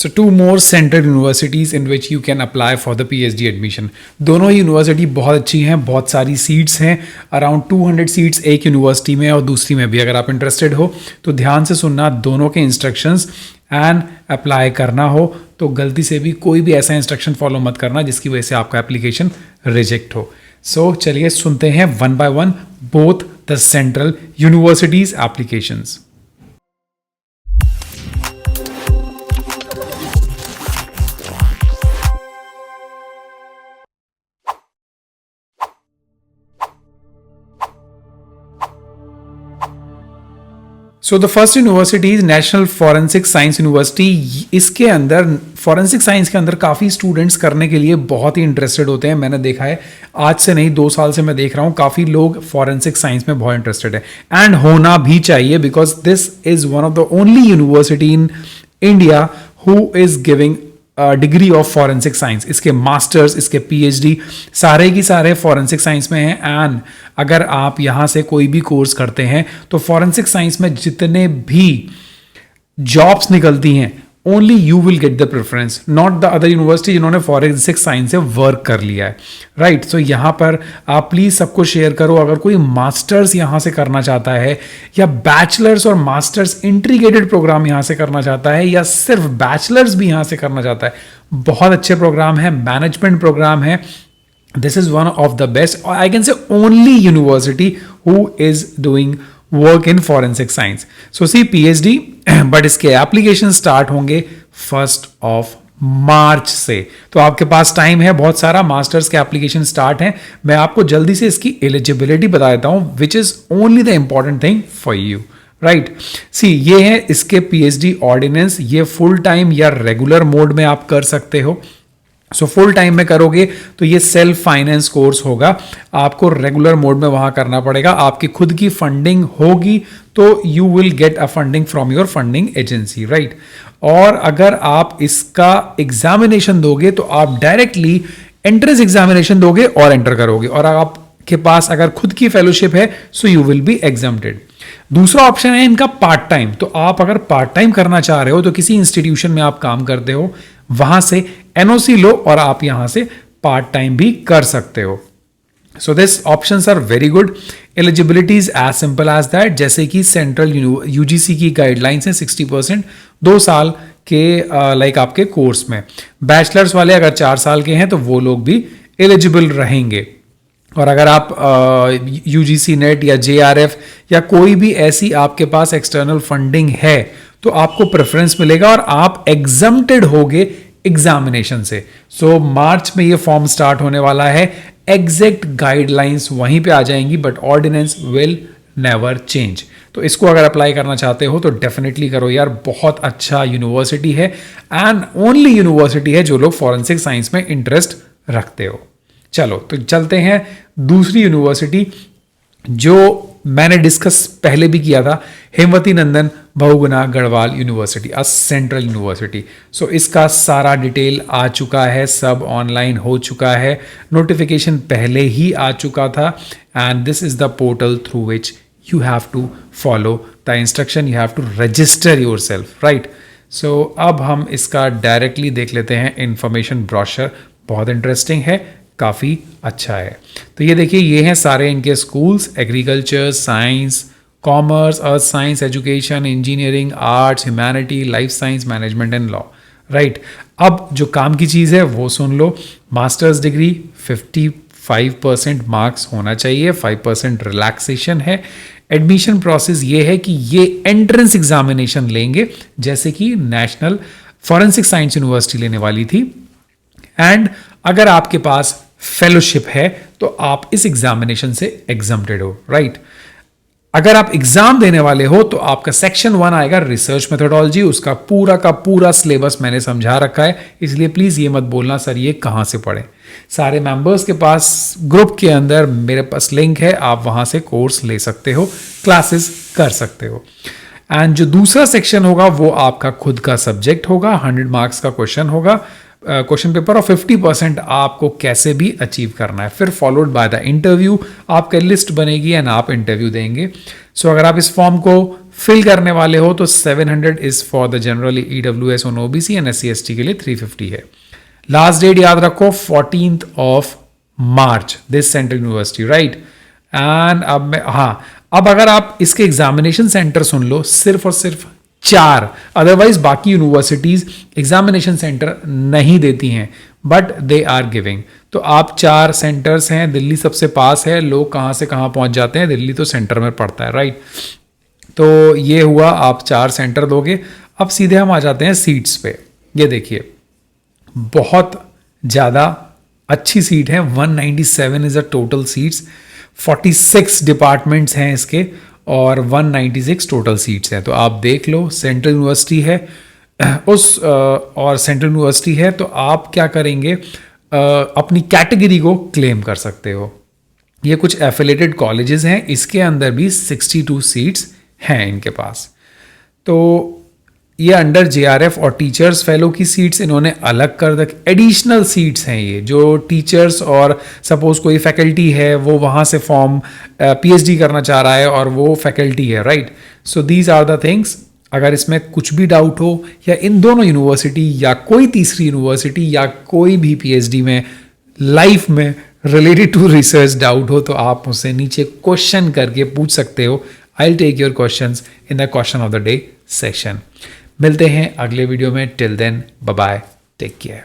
So two more central universities in which you can apply for the PhD admission. दोनों ही university बहुत अच्छी हैं, बहुत सारी सीट्स हैं, अराउंड 200 सीट्स एक यूनिवर्सिटी में और दूसरी में भी. अगर आप इंटरेस्टेड हो तो ध्यान से सुनना दोनों के इंस्ट्रक्शंस एंड अप्लाई करना हो तो गलती से भी कोई भी ऐसा इंस्ट्रक्शन फॉलो मत करना जिसकी वजह से आपका एप्लीकेशन रिजेक्ट हो. सो चलिए सुनते हैं one by one both the central universities applications. So the first university is national forensic science university. इसके अंदर फॉरेंसिक साइंस के अंदर काफ़ी स्टूडेंट्स करने के लिए बहुत ही इंटरेस्टेड होते हैं. मैंने देखा है, आज से नहीं 2 साल से मैं देख रहा हूँ काफ़ी लोग फॉरेंसिक साइंस में बहुत इंटरेस्टेड है एंड होना भी चाहिए because this is one of the only university in India who is giving degree of forensic science. इसके मास्टर्स, इसके पीएचडी सारे की सारे फॉरेंसिक साइंस में हैं. एंड अगर आप यहाँ से कोई भी कोर्स करते हैं तो फॉरेंसिक साइंस में जितने भी जॉब्स निकलती हैं only you will get the preference, not the other university जिन्होंने फॉरेंसिक साइंस से वर्क कर लिया है. राइट. सो यहाँ पर आप प्लीज सबको शेयर करो. अगर कोई मास्टर्स यहाँ से करना चाहता है या बैचलर्स और मास्टर्स इंटीग्रेटेड प्रोग्राम यहाँ से करना चाहता है या सिर्फ बैचलर्स भी यहाँ से करना चाहता है, बहुत अच्छे प्रोग्राम है, मैनेजमेंट प्रोग्राम है. This is one of the best, or I can say only university who is doing work in forensic science. So see PhD, but इसके एप्लीकेशन स्टार्ट होंगे 1 मार्च से. तो आपके पास टाइम है बहुत सारा. मास्टर्स के एप्लीकेशन स्टार्ट हैं. मैं आपको जल्दी से इसकी एलिजिबिलिटी बता देता हूं which is only the important thing for you. Right. See ये है इसके PhD ऑर्डिनेंस. ये फुल टाइम या रेगुलर मोड में आप कर सकते हो. सो फुल टाइम में करोगे तो ये सेल्फ फाइनेंस कोर्स होगा. आपको रेगुलर मोड में वहां करना पड़ेगा. आपकी खुद की फंडिंग होगी तो you will get a funding from your funding agency. Right. और अगर आप इसका एग्जामिनेशन दोगे तो आप डायरेक्टली एंट्रेंस एग्जामिनेशन दोगे और एंटर करोगे. और आपके पास अगर खुद की फेलोशिप है so you will be exempted. दूसरा ऑप्शन है इनका पार्ट टाइम. तो आप अगर पार्ट टाइम करना चाह रहे हो तो किसी इंस्टीट्यूशन में आप काम करते हो, वहां से एनओसी लो और आप यहां से पार्ट टाइम भी कर सकते हो. So this options are very good. Eligibility is as simple as that. जैसे कि सेंट्रल यूजीसी की गाइडलाइंस है 60% 2 साल के लाइक आपके कोर्स में. बैचलर्स वाले अगर 4 साल के हैं तो वो लोग भी एलिजिबल रहेंगे. और अगर आप यूजीसी नेट या जेआरएफ या कोई भी ऐसी आपके पास एक्सटर्नल फंडिंग है तो आपको प्रेफरेंस मिलेगा और आप एग्जम्प्टेड होगे एग्जामिनेशन से. सो मार्च में ये फॉर्म स्टार्ट होने वाला है. एग्जैक्ट गाइडलाइंस वहीं पे आ जाएंगी but ordinance will never change. तो इसको अगर अप्लाई करना चाहते हो तो डेफिनेटली करो यार. बहुत अच्छा यूनिवर्सिटी है एंड ओनली यूनिवर्सिटी है जो लोग फॉरेंसिक साइंस में इंटरेस्ट रखते हो. चलो तो चलते हैं दूसरी यूनिवर्सिटी जो मैंने डिस्कस पहले भी किया था, Hemvati Nandan Bahuguna Garhwal university, a central university. So इसका सारा डिटेल आ चुका है, सब ऑनलाइन हो चुका है, नोटिफिकेशन पहले ही आ चुका था and this is the portal through which you have to follow the instruction, you have to register yourself. Right. So अब हम इसका डायरेक्टली देख लेते हैं. इंफॉर्मेशन ब्रोशर बहुत इंटरेस्टिंग है, काफ़ी अच्छा है. तो ये देखिए, ये हैं सारे इनके schools: agriculture, science, commerce, earth science, education, engineering, arts, humanity, life science, management and law. Right. अब जो काम की चीज़ है वो सुन लो. मास्टर्स डिग्री 55% मार्क्स होना चाहिए, 5% रिलैक्सेशन है. एडमिशन प्रोसेस ये है कि ये एंट्रेंस एग्जामिनेशन लेंगे जैसे कि नेशनल फॉरेंसिक साइंस यूनिवर्सिटी लेने वाली थी. एंड अगर आपके पास फेलोशिप है तो आप इस एग्जामिनेशन से एग्जम्प्टेड हो. राइट. अगर आप एग्जाम देने वाले हो तो आपका सेक्शन 1 आएगा रिसर्च मेथोडोलॉजी. उसका पूरा का पूरा सिलेबस मैंने समझा रखा है, इसलिए प्लीज ये मत बोलना सर ये कहां से पढ़े. सारे मेंबर्स के पास ग्रुप के अंदर मेरे पास लिंक है, आप वहां से कोर्स ले सकते हो, क्लासेस कर सकते हो. एंड जो दूसरा सेक्शन होगा वो आपका खुद का सब्जेक्ट होगा. 100 मार्क्स का क्वेश्चन होगा, क्वेश्चन पेपर, और 50% आपको कैसे भी अचीव करना है. फिर फॉलोड बाय द इंटरव्यू. आपका लिस्ट बनेगी एंड आप इंटरव्यू देंगे. सो अगर आप इस फॉर्म को फिल करने वाले हो तो 700 is for the general EWS on OBC and SC/ST के लिए 350 है। लास्ट डेट याद रखो 14th of March this central university, right. And अब अगर आप इसके एग्जामिनेशन सेंटर सुन लो, सिर्फ और सिर्फ 4, अदरवाइज बाकी यूनिवर्सिटीज एग्जामिनेशन सेंटर नहीं देती हैं, बट दे आर गिविंग। तो आप 4 सेंटर्स हैं, दिल्ली सबसे पास है, लोग कहाँ से कहाँ पहुंच जाते हैं, दिल्ली तो सेंटर में पड़ता है, राइट। तो ये हुआ, आप 4 सेंटर दोगे। अब सीधे हम आ जाते हैं सीट्स पे। ये देखिए बहुत ज़्यादा अच्छी सीट है, 197 is a total seats, 46 departments हैं इसके और 196 टोटल सीट्स हैं। तो आप देख लो, सेंट्रल यूनिवर्सिटी है और सेंट्रल यूनिवर्सिटी है, तो आप क्या करेंगे, अपनी कैटेगरी को क्लेम कर सकते हो। ये कुछ एफिलेटेड कॉलेजेस हैं, इसके अंदर भी 62 सीट्स हैं इनके पास। तो ये अंडर JRF और टीचर्स फेलो की सीट्स इन्होंने अलग कर रख, एडिशनल सीट्स हैं ये, जो टीचर्स और सपोज कोई फैकल्टी है वो वहाँ से फॉर्म PhD करना चाह रहा है और वो फैकल्टी है, right. So these are the things. अगर इसमें कुछ भी डाउट हो या इन दोनों यूनिवर्सिटी या कोई तीसरी यूनिवर्सिटी या कोई भी PhD में लाइफ में रिलेटेड टू रिसर्च डाउट हो, तो आप मुझसे नीचे क्वेश्चन करके पूछ सकते हो। I will take your questions in the question of the day session. मिलते हैं अगले वीडियो में। Till then bye bye, take care.